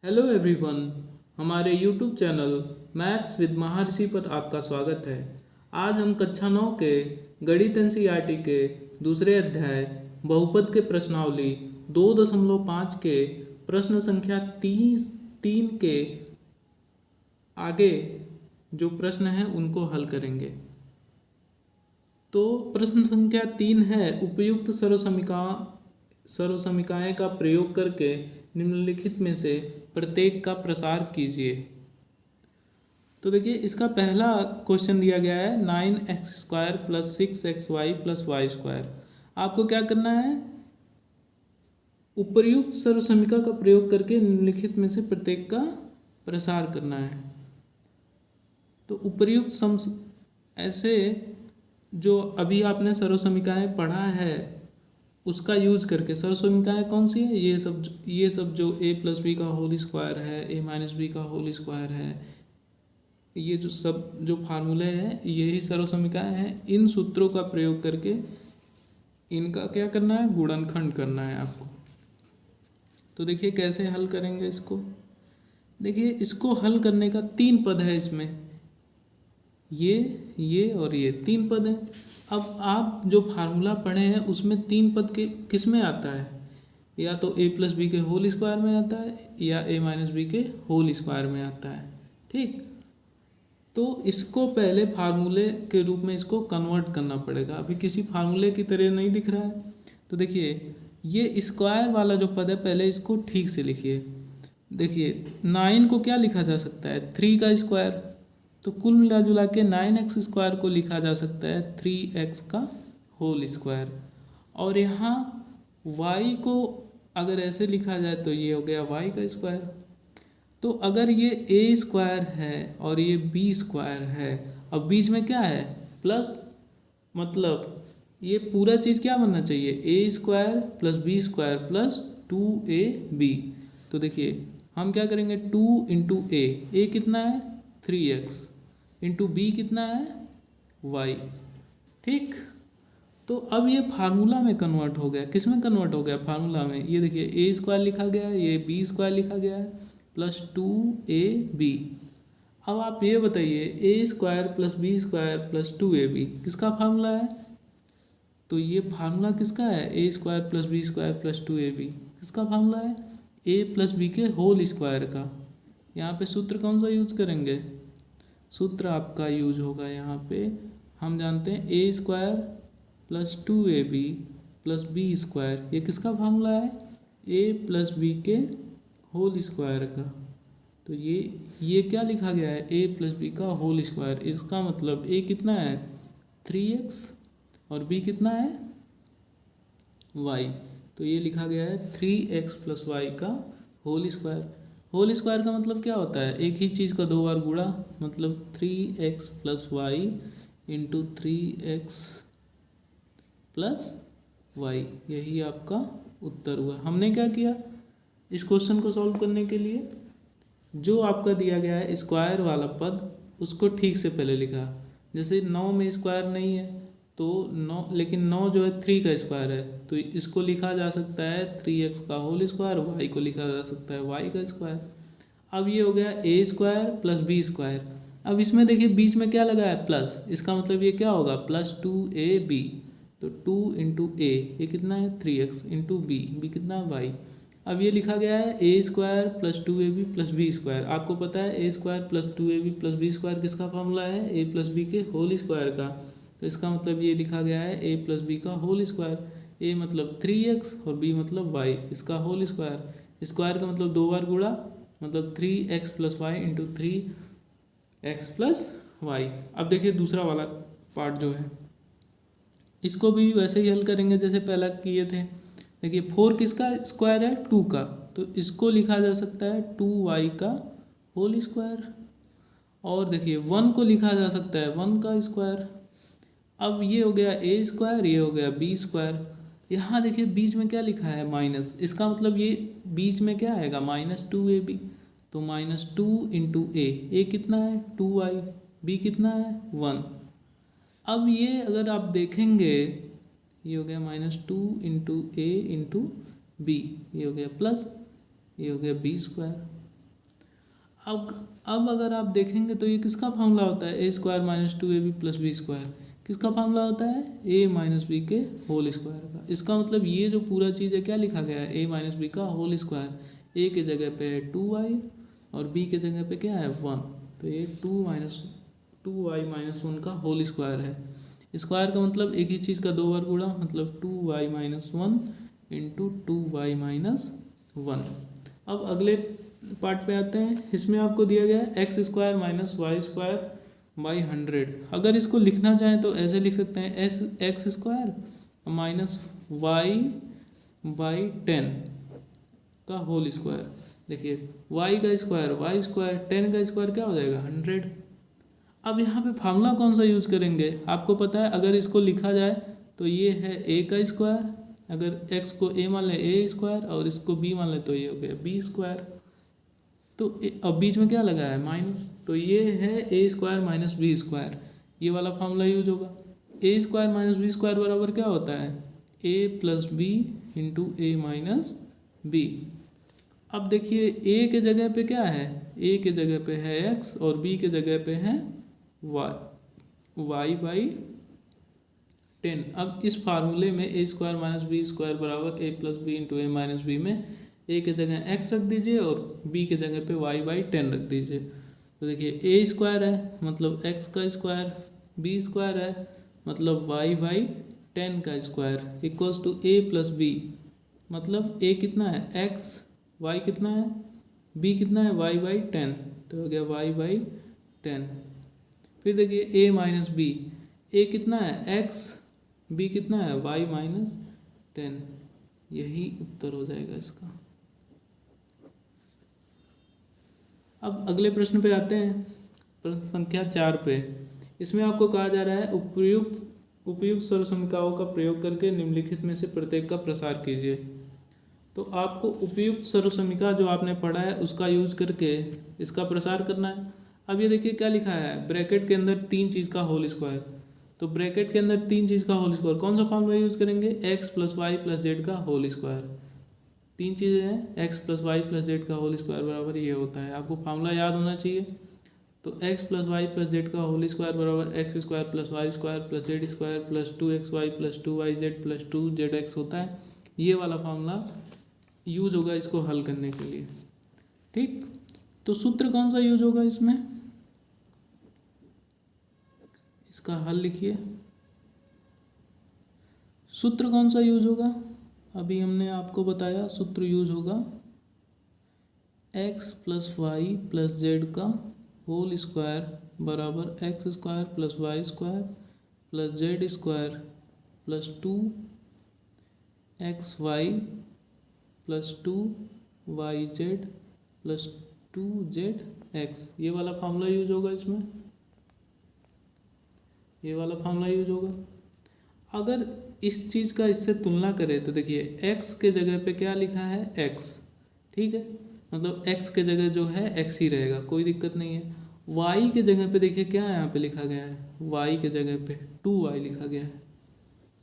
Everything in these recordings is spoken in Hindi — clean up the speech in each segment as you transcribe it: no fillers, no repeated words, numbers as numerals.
हेलो एवरीवन, हमारे यूट्यूब चैनल मैथ्स विद महर्षि पर आपका स्वागत है। आज हम कक्षा 9 के गणित एनसीईआरटी के दूसरे अध्याय बहुपद के प्रश्नावली 2.5 के प्रश्न संख्या 3 के आगे जो प्रश्न हैं उनको हल करेंगे। तो प्रश्न संख्या 3 है, उपयुक्त सर्वसमीकाएं का प्रयोग करके निम्नलिखित में से प्रत्येक का प्रसार कीजिए। तो देखिए, इसका पहला क्वेश्चन दिया गया है 9x² + 6xy + y²। आपको क्या करना है, उपर्युक्त सर्वसमीका का प्रयोग करके निम्नलिखित में से प्रत्येक का प्रसार करना है। तो उपर्युक्त ऐसे जो अभी आपने सर्वसमीकाएं पढ़ा है उसका यूज करके, सर्वसमीकाएं कौन सी है, ये सब जो a + b का होल स्क्वायर है, a - b का होल स्क्वायर है, ये जो फार्मूले हैं यही सर्वसमीकाएं हैं। इन सूत्रों का प्रयोग करके इनका क्या करना है, गुणनखंड करना है आपको। तो देखिए कैसे हल करेंगे इसको। देखिए, इसको हल करने का 3 पद है इसमें, ये और ये 3 पद हैं। अब आप जो फार्मूला पढ़े हैं उसमें 3 पद के किस में आता है, या तो a + b के होल स्क्वायर में आता है या a - b के होल स्क्वायर में आता है। ठीक, तो इसको पहले फार्मूले के रूप में इसको कन्वर्ट करना पड़ेगा। अभी किसी फार्मूले की तरह नहीं दिख रहा है। तो देखिए, ये स्क्वायर वाला जो पद है पहले इसको ठीक से लिखिए। देखिए 9 को क्या लिखा जा सकता है, 3 का स्क्वायर। तो कुल मिला जुला के 9x² को लिखा जा सकता है 3x का होल स्क्वायर। और यहाँ y को अगर ऐसे लिखा जाए तो ये हो गया y का स्क्वायर। तो अगर ये a² है और ये b² है, अब बीच में क्या है, प्लस, मतलब ये पूरा चीज़ क्या बनना चाहिए, a² + b² + 2ab। तो देखिए हम क्या करेंगे, 2 × a कितना है 3x, इंटू बी कितना है y। ठीक, तो अब ये फार्मूला में कन्वर्ट हो गया। किस में कन्वर्ट हो गया, फार्मूला में। ये देखिए a² लिखा गया है, ये b² लिखा गया है, + 2ab। अब आप ये बताइए a² + b² + 2ab किसका फार्मूला है। तो ये फार्मूला किसका है, a² + b² + 2ab किसका फार्मूला है, a + b के होल स्क्वायर का। यहाँ पे सूत्र कौन सा यूज करेंगे, सूत्र आपका यूज होगा यहाँ पे, हम जानते हैं a² + 2ab + b²। ये किसका फार्मूला है, a + b के होल स्क्वायर का। तो ये क्या लिखा गया है, a + b का होल स्क्वायर। इसका मतलब a कितना है 3x और b कितना है y। तो ये लिखा गया है 3x + y का होल स्क्वायर। होल स्क्वायर का मतलब क्या होता है, एक ही चीज़ का 2 बार गुणा, मतलब 3x + y × 3x + y। यही आपका उत्तर हुआ। हमने क्या किया, इस क्वेश्चन को सॉल्व करने के लिए जो आपका दिया गया है स्क्वायर वाला पद उसको ठीक से पहले लिखा। जैसे 9 में स्क्वायर नहीं है तो 9, लेकिन 9 जो है 3 का स्क्वायर है, तो इसको लिखा जा सकता है 3x का होल स्क्वायर, y को लिखा जा सकता है y का स्क्वायर। अब ये हो गया a² + b²। अब इसमें देखिए बीच में क्या लगा है, प्लस, इसका मतलब ये क्या होगा +2ab। तो 2 × a, ये कितना है 3x, × b कितना है y। अब ये लिखा गया है a² + 2ab + b²। आपको पता है a² + 2ab + b² किसका फार्मूला है, a + b के होल स्क्वायर का। तो इसका मतलब ये लिखा गया है a + b का होल स्क्वायर। a मतलब 3x और b मतलब y, इसका होल स्क्वायर। स्क्वायर का मतलब 2 बार गुणा, मतलब 3x + y × 3x + y। अब देखिए दूसरा वाला पार्ट जो है इसको भी वैसे ही हल करेंगे जैसे पहला किए थे। देखिए 4 किसका स्क्वायर है, 2 का, तो इसको लिखा जा सकता है 2y का होल स्क्वायर। और देखिए 1 को लिखा जा सकता है 1 का स्क्वायर। अब ये हो गया a², ये हो गया b²। यहाँ देखिए बीच में क्या लिखा है माइनस, इसका मतलब ये बीच में क्या आएगा -2ab। तो -2 × a कितना है 2y, b कितना है 1। अब ये अगर आप देखेंगे ये हो गया -2 × a × b, ये हो गया प्लस, ये हो गया b²। अब अगर आप देखेंगे तो ये किसका फार्मूला होता है, A square minus 2ab plus B square किसका फार्मूला होता है, ए माइनस बी के होल स्क्वायर का। इसका मतलब ये जो पूरा चीज़ है क्या लिखा गया है, ए माइनस बी का होल स्क्वायर। ए के जगह पे है 2y और बी के जगह पे क्या है 1, तो ये 2y माइनस 1 का होल स्क्वायर है। स्क्वायर का मतलब एक ही चीज़ का दो बार गुणा, मतलब 2y minus 1 into 2y minus 1। अब अगले पार्ट पे आते हैं। इसमें आपको दिया गया है X square minus Y square by 100। अगर इसको लिखना चाहें तो ऐसे लिख सकते हैं, X square minus Y by 10 का होल स्क्वायर। देखिए वाई का स्क्वायर 10 का स्क्वायर क्या हो जाएगा 100। अब यहाँ पे फार्मूला कौन सा यूज करेंगे, आपको पता है अगर इसको लिखा जाए तो ये है ए का स्क्वायर, अगर एक्स को ए मान लें ए स्क्वायर और इसको बी मान लें तो ये हो गया बी स्क्वायर। तो अब बीच में क्या लगा है माइनस, तो ये है A square minus B square, ये वाला फार्मूला यूज होगा। ए स्क्वायर माइनस बी स्क्वायर बराबर क्या होता है, ए प्लस बी इंटू ए माइनस बी। अब देखिए ए के जगह पे क्या है, ए के जगह पे है एक्स और बी के जगह पे है वाई बाई 10। अब इस फार्मूले में ए स्क्वायर माइनस बी स्क्वायर बराबर ए प्लस बी इंटू ए माइनस बी में ए के जगह एक्स रख दीजिए और बी के जगह पे वाई बाई 10 रख दीजिए। तो देखिए ए स्क्वायर है मतलब एक्स का स्क्वायर, बी स्क्वायर है मतलब वाई बाई 10 का square equals to A plus B, मतलब ए कितना है एक्स, वाई कितना है बी कितना है वाई बाई 10, तो हो गया वाई बाई 10। फिर देखिए ए माइनस बी, ए कितना है एक्स, बी कितना है वाई माइनस 10, यही उत्तर हो जाएगा इसका। अब अगले प्रश्न पे आते हैं, प्रश्न संख्या 4 पे। इसमें आपको कहा जा रहा है उपयुक्त सर्वसमीकरणों का प्रयोग करके निम्नलिखित में से प्रत्येक का प्रसार कीजिए। तो आपको उपयुक्त सर्वसमीकरण जो आपने पढ़ा है उसका यूज करके इसका प्रसार करना है। अब ये देखिए क्या लिखा है, ब्रैकेट के अंदर 3 चीज़ का होल स्क्वायर। तो ब्रैकेट के अंदर 3 चीज़ का होल स्क्वायर कौन सा फॉर्मूला यूज करेंगे, X plus Y plus Z का होल स्क्वायर। 3 चीज़ें हैं, X plus Y plus Z का होल स्क्वायर बराबर ये होता है, आपको फार्मूला याद होना चाहिए। तो X plus Y plus Z का होल स्क्वायर बराबर X square plus Y square plus Z square plus 2xy plus 2yz plus 2zx होता है। ये वाला फार्मूला यूज होगा इसको हल करने के लिए, ठीक। तो सूत्र कौन सा यूज होगा इसमें, इसका हल लिखिए। सूत्र कौन सा यूज होगा, अभी हमने आपको बताया सूत्र यूज होगा X plus Y plus Z का होल स्क्वायर बराबर X square plus Y square plus Z square plus 2xy plus 2yz plus 2zx। ये वाला फार्मूला यूज होगा इसमें, ये वाला फार्मूला यूज होगा। अगर इस चीज़ का इससे तुलना करें तो देखिए x के जगह पे क्या लिखा है x, ठीक है, मतलब x के जगह जो है x ही रहेगा, कोई दिक्कत नहीं है। y के जगह पे देखिए क्या यहाँ पे लिखा गया है, y के जगह पे 2y लिखा गया है।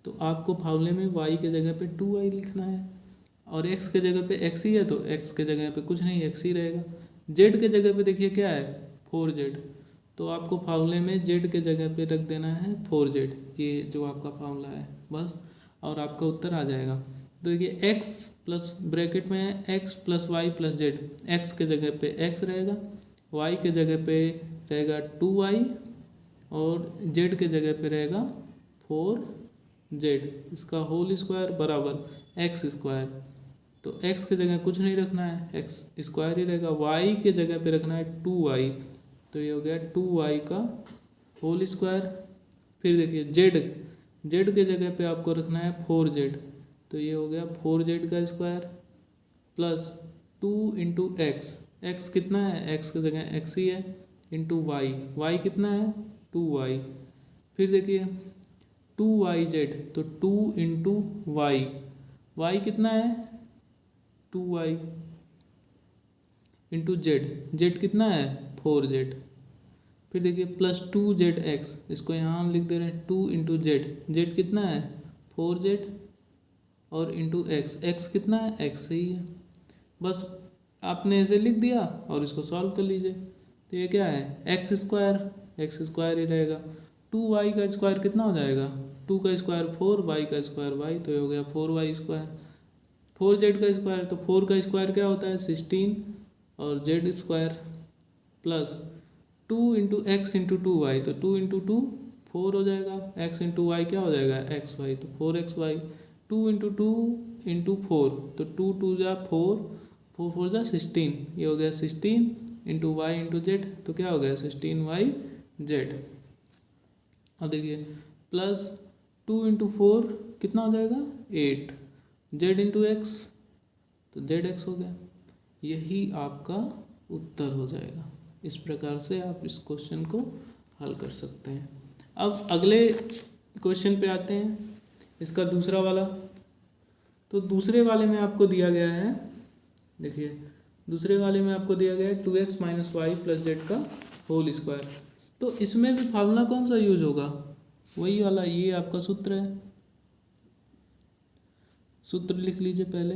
तो आपको फार्मूले में y के जगह पे 2y लिखना है और x के जगह पे x ही है तो x के जगह पे कुछ नहीं x ही रहेगा। z के जगह पे देखिए क्या है 4z, तो आपको फार्मूले में z के जगह पे रख देना है 4z, ये जो आपका फार्मूला है बस, और आपका उत्तर आ जाएगा। तो देखिए x प्लस ब्रैकेट में है x plus Y plus Z, x के जगह पे x रहेगा, y के जगह पे रहेगा 2y और z के जगह पे रहेगा 4z, इसका होल स्क्वायर बराबर x स्क्वायर। तो x के जगह कुछ नहीं रखना है, x स्क्वायर ही रहेगा, y के जगह पे रखना है 2y, तो ये हो गया 2y का होल स्क्वायर। फिर देखिए z के जगह पे आपको रखना है 4z, तो ये हो गया 4z का स्क्वायर प्लस 2 इंटू x कितना है, x की जगह x ही है, इंटू y कितना है 2y। फिर देखिए 2yz, तो 2 इंटू y कितना है 2y इंटू z कितना है 4z। फिर देखिए प्लस 2zx, इसको यहाँ हम लिख दे रहे हैं 2 इंटू z कितना है 4z और इंटू x कितना है x ही है। बस आपने ऐसे लिख दिया और इसको सॉल्व कर लीजिए। तो ये क्या है, एक्स स्क्वायर ही रहेगा। 2y का स्क्वायर कितना हो जाएगा, 2 का स्क्वायर 4, y का स्क्वायर y, तो ये हो गया 4y स्क्वायर। 4z का स्क्वायर, तो 4 का स्क्वायर क्या होता है 16 और z square plus 2 into x into 2y, तो 2 इंटू 2 4 हो जाएगा, x इंटू वाई क्या हो जाएगा xy, तो 4xy। 2 इंटू 2 इंटू 4, तो 2 2 जा 4, 4 4 जा 16, ये हो गया 16 इंटू वाई इंटू जेड, तो क्या हो गया 16yz। अब देखिए प्लस 2 इंटू 4 कितना हो जाएगा 8, z इंटू एक्स, तो zx हो गया। यही आपका उत्तर हो जाएगा। इस प्रकार से आप इस क्वेश्चन को हल कर सकते हैं। अब अगले क्वेश्चन पे आते हैं, इसका दूसरा वाला। तो दूसरे वाले में आपको दिया गया है, देखिए दूसरे वाले में आपको दिया गया है 2x minus Y plus Z का होल स्क्वायर। तो इसमें भी फार्मूला कौन सा यूज होगा, वही वाला, ये आपका सूत्र है। सूत्र लिख लीजिए पहले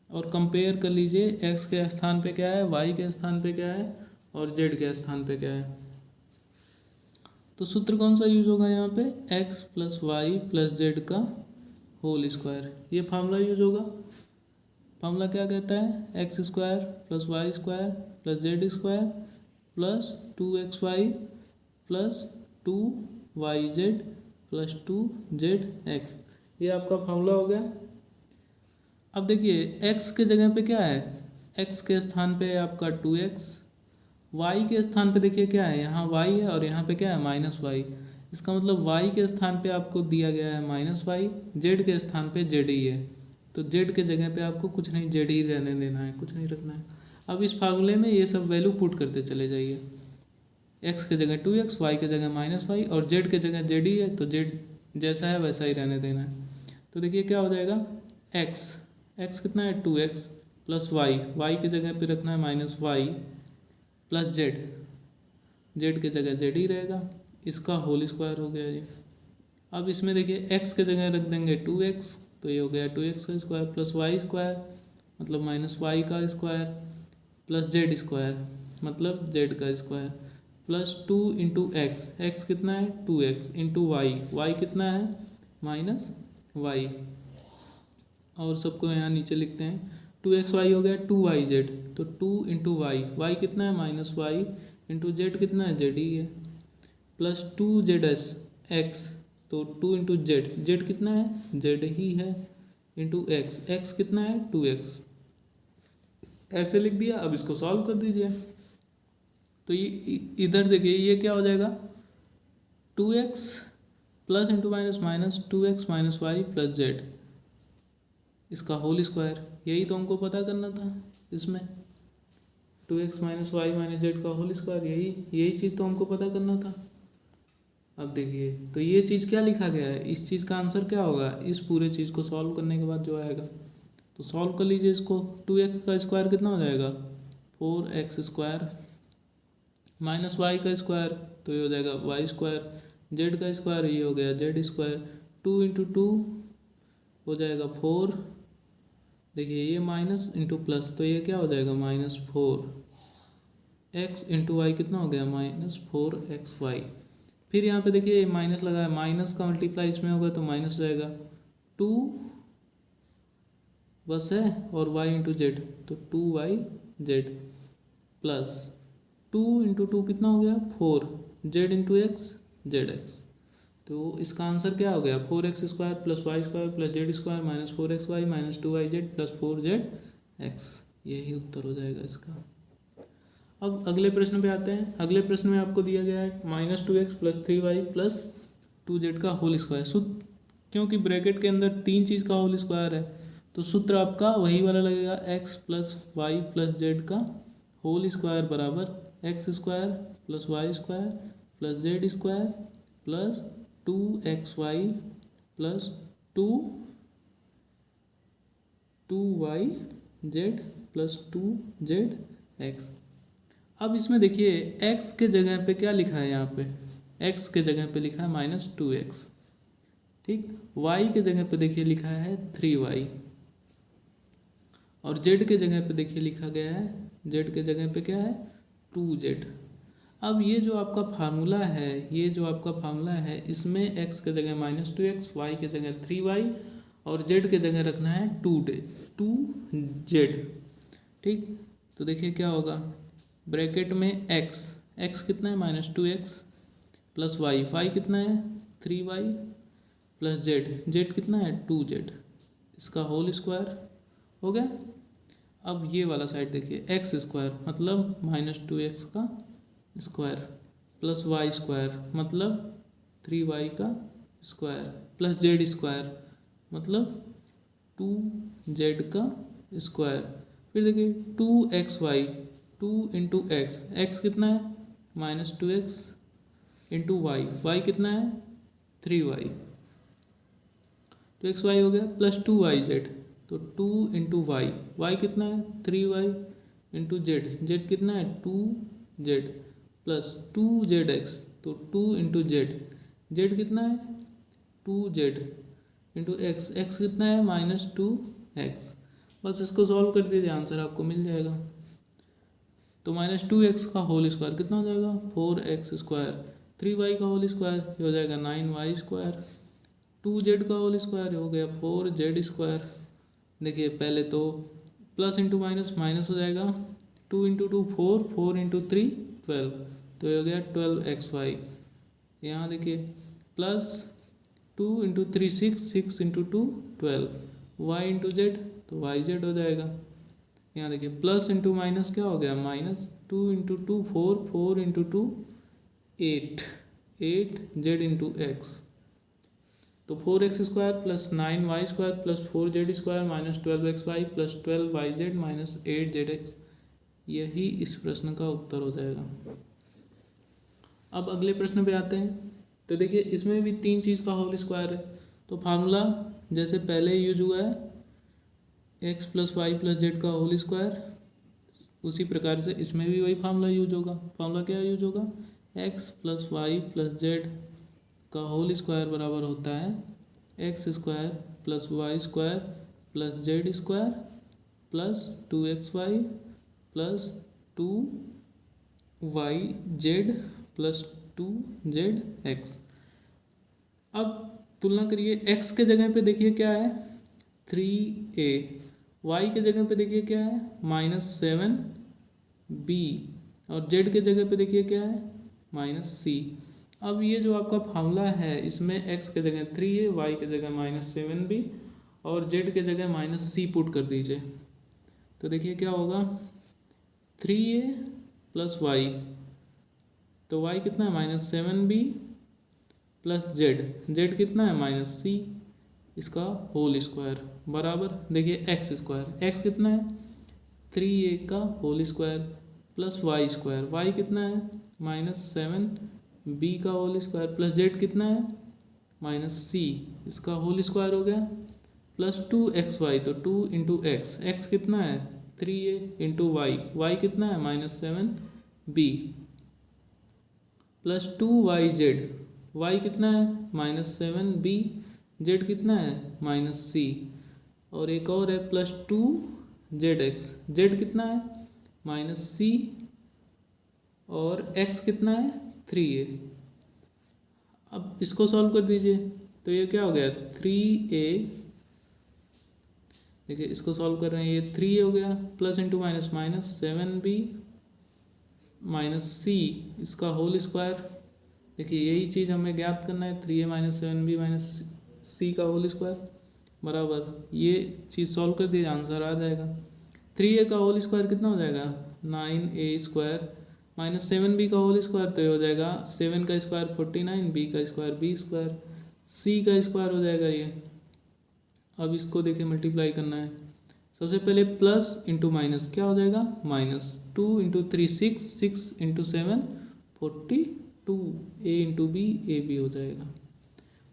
और कंपेयर कर लीजिए, x के स्थान पे क्या है, y के स्थान पे क्या है और z के स्थान पे क्या है। तो सूत्र कौन सा यूज होगा यहाँ पे, x plus Y plus Z का होल स्क्वायर, ये फार्मूला यूज होगा। फार्मूला क्या कहता है, X square plus Y square plus Z square plus 2xy plus 2yz plus 2zx, ये आपका फार्मूला हो गया। अब देखिए x के जगह पे क्या है, x के स्थान पे आपका 2x, y के स्थान पे देखिए क्या है, यहाँ y है और यहाँ पे क्या है माइनस वाई। इसका मतलब y के स्थान पे आपको दिया गया है माइनस वाई, z के स्थान पे z ही है, तो z के जगह पे आपको कुछ नहीं z ही रहने देना है, कुछ नहीं रखना है। अब इस फार्मूले में ये सब वैल्यू पुट करते चले जाइए, x के जगह 2x, y के जगह माइनस वाई और z के जगह z ही है, तो z जैसा है वैसा ही रहने देना है। तो देखिए क्या हो जाएगा, x कितना है 2x प्लस y के जगह पे रखना है माइनस वाई प्लस z के जगह z ही रहेगा, इसका होल स्क्वायर हो गया ये। अब इसमें देखिए x के जगह रख देंगे 2x, तो ये हो गया 2x का स्क्वायर प्लस वाई स्क्वायर मतलब माइनस वाई का स्क्वायर प्लस जेड स्क्वायर मतलब जेड का स्क्वायर प्लस 2 इंटू एक्स कितना है 2x इंटू वाई कितना है माइनस वाई, और सबको यहाँ नीचे लिखते हैं 2xy हो गया 2yz, तो 2 इंटू वाई कितना है माइनस वाई इंटू जेड कितना है जेड ही है प्लस 2zx, तो 2 इंटू जेड कितना है जेड ही है इंटू एक्स कितना है 2x, ऐसे लिख दिया। अब इसको सॉल्व कर दीजिए, तो ये इधर देखिए ये क्या हो जाएगा 2x plus into minus minus 2x minus Y plus Z, इसका होल स्क्वायर, यही तो हमको पता करना था इसमें, 2x minus Y minus Z का होल स्क्वायर, यही चीज़ तो हमको पता करना था। अब देखिए तो ये चीज़ क्या लिखा गया है, इस चीज़ का आंसर क्या होगा, इस पूरे चीज़ को सॉल्व करने के बाद जो आएगा, तो सॉल्व कर लीजिए इसको। 2x का स्क्वायर कितना हो जाएगा 4x स्क्वायर माइनस वाई का स्क्वायर, तो ये हो जाएगा वाई स्क्वायर, जेड का स्क्वायर ये हो गया जेड स्क्वायर, 2 इंटू 2 हो जाएगा 4, देखिए ये माइनस इंटू प्लस, तो ये क्या हो जाएगा माइनस 4x इंटू वाई कितना हो गया माइनस 4xy। फिर यहाँ पे देखिए माइनस लगा है, माइनस का मल्टीप्लाई इसमें होगा तो माइनस जाएगा 2 बस है और y इंटू जेड, तो 2yz प्लस 2 इंटू 2 कितना हो गया 4, z इंटू एक्स zx, तो इसका आंसर क्या हो गया 4x square plus Y square plus Z square minus 4xy minus 2yz plus 4zx, यही उत्तर हो जाएगा इसका। अब अगले प्रश्न पे आते हैं। अगले प्रश्न में आपको दिया गया है -2x plus 3y plus 2z का होल स्क्वायर। सूत्र, क्योंकि ब्रैकेट के अंदर 3 चीज़ का होल स्क्वायर है तो सूत्र आपका वही वाला लगेगा, x plus Y plus Z का होल स्क्वायर बराबर X square plus Y square plus Z square plus 2xy plus 2yz plus 2zx। अब इसमें देखिए x के जगह पे क्या लिखा है, यहाँ पे x के जगह पे लिखा है -2x, ठीक। y के जगह पे देखिए लिखा है 3y और जेड के जगह पे देखिए लिखा गया है, जेड के जगह पे क्या है 2z। अब ये जो आपका फार्मूला है, ये जो आपका फार्मूला है, इसमें x के जगह -2x, y के जगह 3y और z के जगह रखना है 2z। ठीक, तो देखिए क्या होगा, ब्रैकेट में x कितना है -2x प्लस y कितना है 3y प्लस z कितना है 2z, इसका होल स्क्वायर हो गया। अब ये वाला साइड देखिए, एक्स स्क्वायर मतलब -2x का स्क्वायर प्लस y स्क्वायर मतलब 3y का स्क्वायर प्लस z स्क्वायर मतलब 2z का स्क्वायर। फिर देखिए 2xy, 2 इंटू एक्स कितना है -2x इंटू y कितना है 3y, 2xy हो गया प्लस 2yz, तो 2 इंटू y कितना है 3y इंटू z कितना है 2z प्लस 2zx, तो 2 इंटू z कितना है 2z इंटू x कितना है -2x। बस इसको सॉल्व कर दीजिए, आंसर आपको मिल जाएगा। तो -2x का होल स्क्वायर कितना हो जाएगा 4x स्क्वायर, 3y का होल स्क्वायर हो जाएगा 9y स्क्वायर, 2z का होल स्क्वायर हो गया 4z स्क्वायर। देखिए पहले तो प्लस इंटू माइनस हो जाएगा, 2 इंटू 2 4, 4 इंटू 3 12, तो ये हो गया 12xy। यहाँ देखिए plus 2 into 3 6, 6 into 2 12, y into Z तो yz हो जाएगा। यहाँ देखिए प्लस इंटू माइनस क्या हो गया -2 into 2 4, 4 into 2 8, 8z into x, तो 4x square plus 9y square plus 4z square -12xy plus 12yz minus 8zx, यही इस प्रश्न का उत्तर हो जाएगा। अब अगले प्रश्न पे आते हैं। तो देखिए इसमें भी 3 चीज़ का होल स्क्वायर है, तो फार्मूला जैसे पहले यूज हुआ है x plus Y plus Z का होल स्क्वायर, उसी प्रकार से इसमें भी वही फार्मूला यूज होगा। फार्मूला क्या यूज होगा, x plus Y plus Z का होल स्क्वायर बराबर होता है X square plus Y square plus Z square plus 2xy plus 2yz plus 2zx। अब तुलना करिए, x के जगह पे देखिए क्या है 3a, y के जगह पे देखिए क्या है -7b और z के जगह पे देखिए क्या है -c। अब ये जो आपका फार्मूला है इसमें x के जगह 3a, y के जगह -7b और z के जगह -c पुट कर दीजिए। तो देखिए क्या होगा 3a प्लस y, तो y कितना है -7b प्लस z कितना है -c, इसका होल स्क्वायर बराबर देखिए एक्स स्क्वायर, x कितना है 3a का whole square plus y square, y कितना है -7b का होल स्क्वायर प्लस z कितना है -c, इसका होल स्क्वायर हो गया प्लस 2xy, तो 2 इंटू एक्स कितना है 3a इंटू y कितना है -7b प्लस 2yz, y कितना है -7b, z कितना है -c और एक और है प्लस 2zx, z कितना है -c और x कितना है 3a। अब इसको सॉल्व कर दीजिए, तो ये क्या हो गया 3a, देखिए इसको सॉल्व कर रहे हैं, ये 3a हो गया plus into minus 7b -c, इसका होल स्क्वायर। देखिए यही चीज़ हमें ज्ञात करना है, 3a -7b -c का होल स्क्वायर बराबर, ये चीज़ सॉल्व कर दिए आंसर आ जाएगा। 3a का होल स्क्वायर कितना हो जाएगा 9a स्क्वायर -7b का होल स्क्वायर, तो ये हो जाएगा 7 का स्क्वायर 49, b का स्क्वायर b स्क्वायर, c का स्क्वायर हो जाएगा ये। अब इसको देखिए मल्टीप्लाई करना है, सबसे पहले प्लस इंटू माइनस क्या हो जाएगा -2 into 3 6, 6 into 7 42, a into B A B हो जाएगा।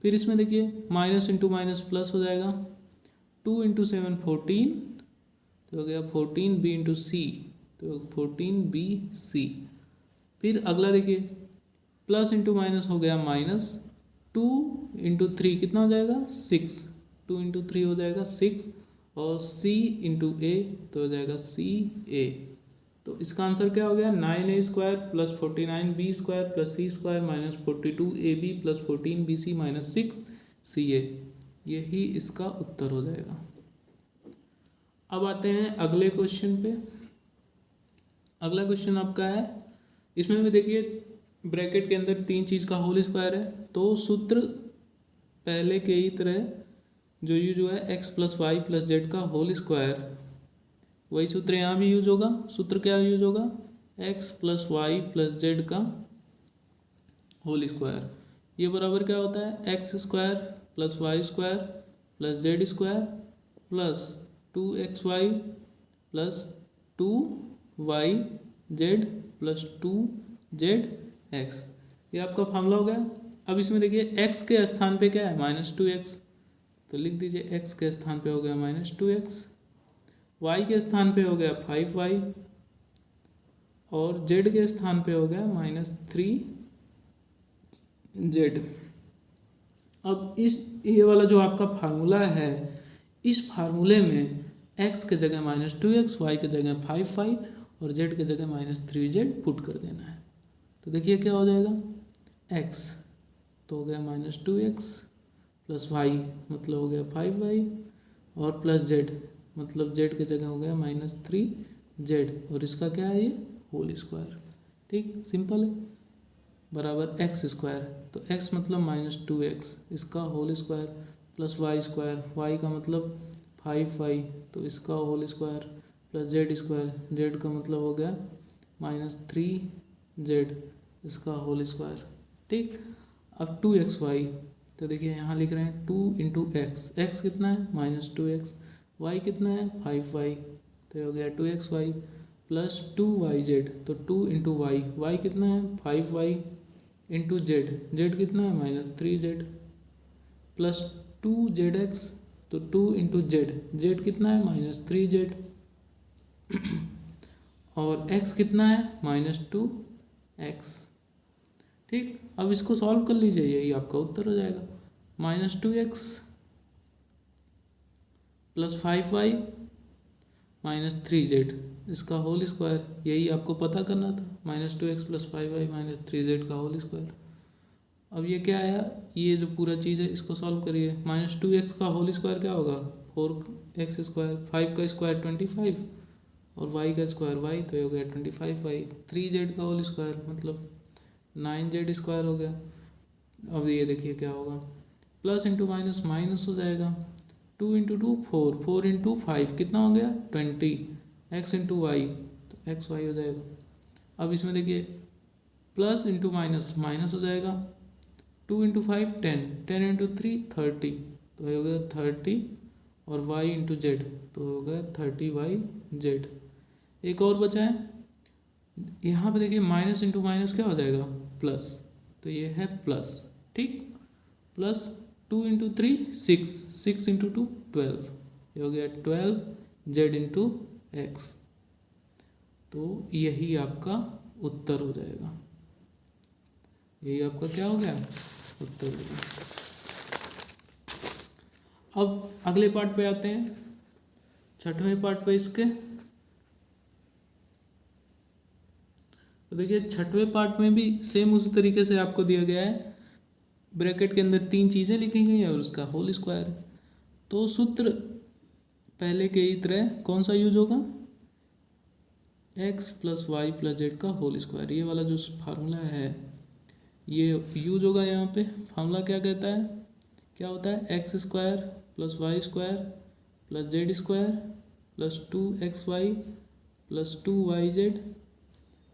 फिर इसमें देखिए माइनस इंटू माइनस प्लस हो जाएगा, 2 इंटू 7 14, तो हो गया 14b इंटू सी, तो 14bc। फिर अगला देखिए प्लस इंटू माइनस हो गया -2 इंटू 3 कितना हो जाएगा 6, 2 इंटू 3 हो जाएगा 6 और C इंटू ए तो हो जाएगा CA। तो इसका आंसर क्या हो गया, 9A² plus 49B² plus C² minus 42AB plus 14BC minus 6CA। यही इसका उत्तर हो जाएगा। अब आते हैं अगले क्वेश्चन पे। अगला क्वेश्चन आपका है, इसमें भी देखिए ब्रैकेट के अंदर 3 चीज़ का होल स्क्वायर है। तो सूत्र पहले के ही तरह जो है x plus Y plus Z का होल स्क्वायर, वही सूत्र यहाँ भी यूज होगा। सूत्र क्या यूज होगा, x plus Y plus Z का होल स्क्वायर। ये बराबर क्या होता है, x² plus y² plus z² plus 2xy plus 2yz plus 2zx। ये आपका फार्मूला हो गया। अब इसमें देखिए x के स्थान पे क्या है, -2x, तो लिख दीजिए x के स्थान पे हो गया -2x, y के स्थान पे हो गया 5y और z के स्थान पे हो गया -3z। अब ये वाला जो आपका फार्मूला है, इस फार्मूले में x के जगह -2x, y के जगह 5y और z के जगह -3z पुट कर देना है। तो देखिए क्या हो जाएगा, x तो हो गया -2x प्लस y मतलब हो गया 5y और प्लस z मतलब z के जगह हो गया -3z और इसका क्या है, ये होल स्क्वायर। ठीक, सिंपल है, बराबर x²। तो x मतलब -2x, इसका whole square plus y² y का मतलब 5y तो इसका whole square plus z², z का मतलब हो गया -3z, इसका होल स्क्वायर। ठीक, अब 2xy, तो देखिए यहाँ लिख रहे हैं 2 इंटू एक्स, एक्स कितना है -2x, y कितना है 5y, तो ये हो गया 2xy प्लस 2yz, तो 2 इंटू वाई, वाई कितना है 5y इंटू जेड, जेड कितना है -3z प्लस 2zx, तो 2 इंटू जेड, जेड कितना है -3z और x कितना है -2x। ठीक, अब इसको सॉल्व कर लीजिए, यही आपका उत्तर हो जाएगा। -2x प्लस 5y -3z, इसका होल स्क्वायर, यही आपको पता करना था, -2x प्लस 5y -3z का होल स्क्वायर। अब ये क्या आया, ये जो पूरा चीज़ है इसको सॉल्व करिए। -2x का होल स्क्वायर क्या होगा, 4x², 5 का स्क्वायर 25 और y का स्क्वायर y, तो ये हो गया 25y, 3z का होल स्क्वायर मतलब 9z² हो गया। अब ये देखिए क्या होगा, प्लस इंटू माइनस माइनस हो जाएगा, 2 इंटू 2 4, 4 इंटू 5 कितना हो गया 20, x इंटू वाई तो एक्स वाई हो जाएगा। अब इसमें देखिए प्लस इंटू माइनस माइनस हो जाएगा, 2 इंटू 5 10, 10 इंटू 3 30, तो ये हो गया 30 और y इंटू जेड तो हो गया 30yz। एक और बचा है, यहाँ पे देखिए माइनस इंटू माइनस क्या हो जाएगा प्लस, तो ये है प्लस। ठीक, प्लस 2 इंटू 3 6, 6 इंटू 2 12, ये हो गया 12z इंटू एक्स। तो यही आपका उत्तर हो जाएगा, यही आपका क्या हो गया उत्तर हो गया। अब अगले पार्ट पे आते हैं, छठवें पार्ट पे इसके। तो देखिए छठवें पार्ट में भी सेम उसी तरीके से आपको दिया गया है, ब्रैकेट के अंदर 3 चीज़ें लिखी गई हैं और उसका होल स्क्वायर। तो सूत्र पहले के ही तरह कौन सा यूज होगा, x plus Y plus Z का होल स्क्वायर। ये वाला जो फार्मूला है ये यूज होगा यहाँ पे। फार्मूला क्या कहता है, क्या होता है, x² plus y² plus z² plus 2xy plus 2yz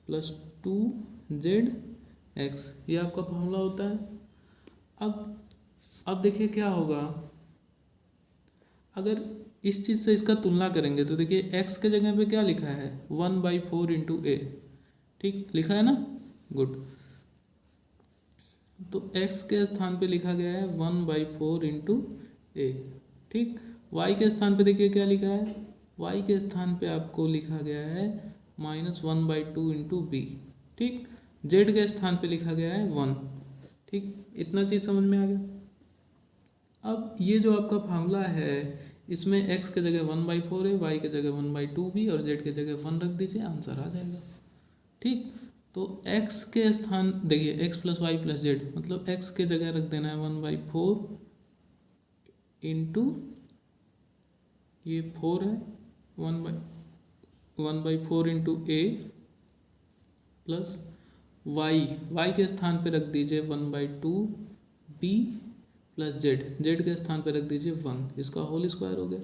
plus 2zx, ये आपका फार्मूला होता है। अब देखिए क्या होगा, अगर इस चीज़ से इसका तुलना करेंगे तो देखिए x के जगह पे क्या लिखा है 1/4 इंटू ए, ठीक लिखा है ना, गुड। तो x के स्थान पे लिखा गया है 1/4 इंटू ए, ठीक। y के स्थान पे देखिए क्या लिखा है, y के स्थान पे आपको लिखा गया है -1/2 इंटू बी, ठीक। z के स्थान पे लिखा गया है 1, ठीक। इतना चीज़ समझ में आ गया। अब ये जो आपका फार्मूला है इसमें x के जगह 1/4 है, y के जगह 1/2b और z के जगह 1 रख दीजिए, आंसर आ जाएगा। ठीक, तो x के स्थान देखिए x plus Y plus Z, मतलब x के जगह रख देना है 1/4 इंटू ये 4 है 1/4 इंटू a प्लस y के स्थान पे रख दीजिए 1/2b प्लस z के स्थान पे रख दीजिए 1, इसका होल स्क्वायर हो गया।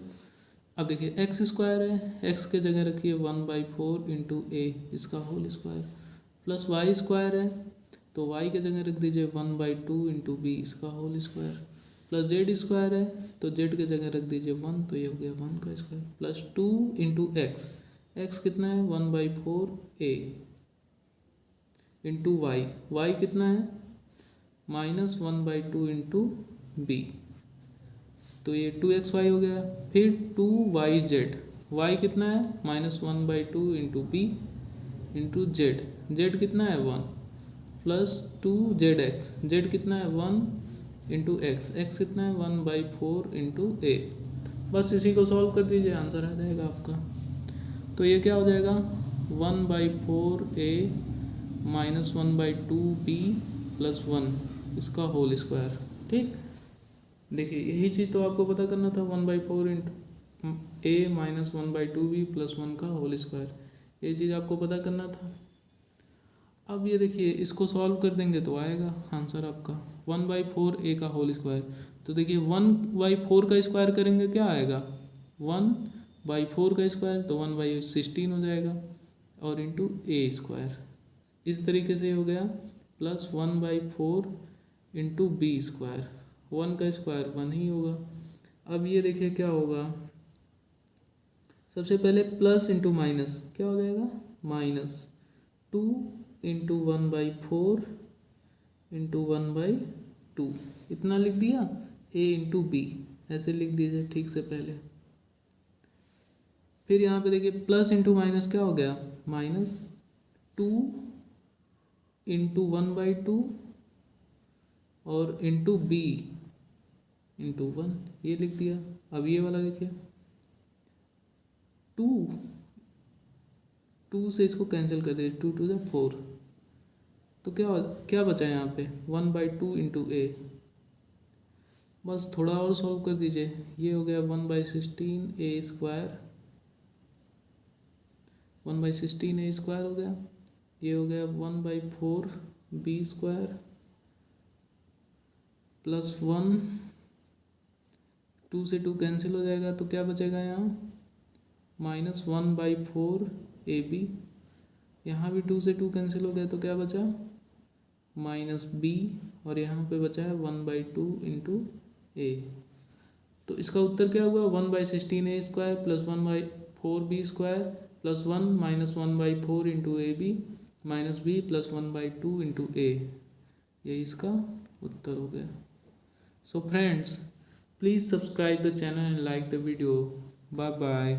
अब देखिए एक्स स्क्वायर है, x के जगह रखिए 1/4 इंटू a, इसका whole square, plus Y square है तो y के जगह रख दीजिए 1/2 इंटू b, इसका whole square, plus Z square है तो z के जगह रख दीजिए 1, तो ये हो गया 1 का स्क्वायर, प्लस 2 इंटू एक्स कितना है 1/4 a इंटू y कितना है -1/2 इंटू b, तो ये 2xy हो गया। फिर 2yz, कितना है -1/2 इंटू b इंटू z कितना है 1, प्लस 2zx, कितना है 1 इंटू x कितना है 1/4 इंटू a। बस इसी को सॉल्व कर दीजिए, आंसर आ जाएगा आपका। तो ये क्या हो जाएगा 1/4a -1/2b प्लस 1, इसका होल स्क्वायर। ठीक, देखिए यही चीज़ तो आपको पता करना था, 1/4 इंटू a -1/2b प्लस 1 का होल स्क्वायर, ये चीज़ आपको पता करना था। अब ये देखिए इसको सॉल्व कर देंगे तो आएगा आंसर आपका 1/4a का होल स्क्वायर। तो देखिए 1/4 का स्क्वायर करेंगे क्या आएगा 1/4 का स्क्वायर, तो 1/16 हो जाएगा और इंटू a स्क्वायर, इस तरीके से हो गया, प्लस 1/4 इंटू b स्क्वायर, 1 का स्क्वायर 1 ही होगा। अब ये देखिए क्या होगा, सबसे पहले प्लस इंटू माइनस क्या हो जाएगा -2 इंटू 1/4 इंटू 1/2, इतना लिख दिया, a इंटू b ऐसे लिख दीजिए ठीक से पहले। फिर यहाँ पे देखिए प्लस इंटू माइनस क्या हो गया -2 इंटू 1/2 और इंटू b इंटू 1, ये लिख दिया। अब ये वाला देखिए 2 से इसको कैंसिल कर दीजिए, 2 2 4, तो क्या बचा यहाँ पे 1/2 इंटू a, बस थोड़ा और सॉल्व कर दीजिए, ये हो गया 1/16 a स्क्वायर, 1/16 a स्क्वायर हो गया, ये हो गया 1/4 b स्क्वायर प्लस 1, 2 से 2 कैंसिल हो जाएगा तो क्या बचेगा यहाँ -1/4 ab, यहाँ भी 2 से 2 कैंसिल हो गया तो क्या बचा -b, और यहाँ पे बचा है 1/2 इंटू a। तो इसका उत्तर क्या हुआ 1/16 a square plus 1/4 b square plus 1 -1/4 into A B minus b plus 1/2 into a, यही इसका उत्तर हो गया। So friends, please subscribe the channel and like the video. Bye bye.